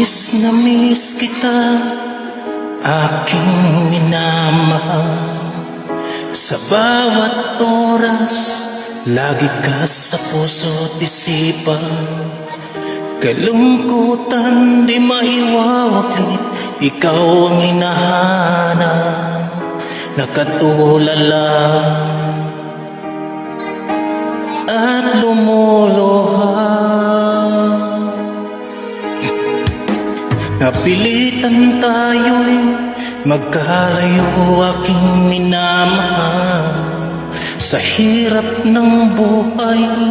na miss kita, aking minamahal. Sa bawat oras, lagi ka sa puso't isipan. Kalungkutan di maiwawaglit, ikaw ang hinahanap. Nakatulala at lumuluha. Napilitan tayo'y magkalayo, aking minamahal. Sa hirap ng buhay,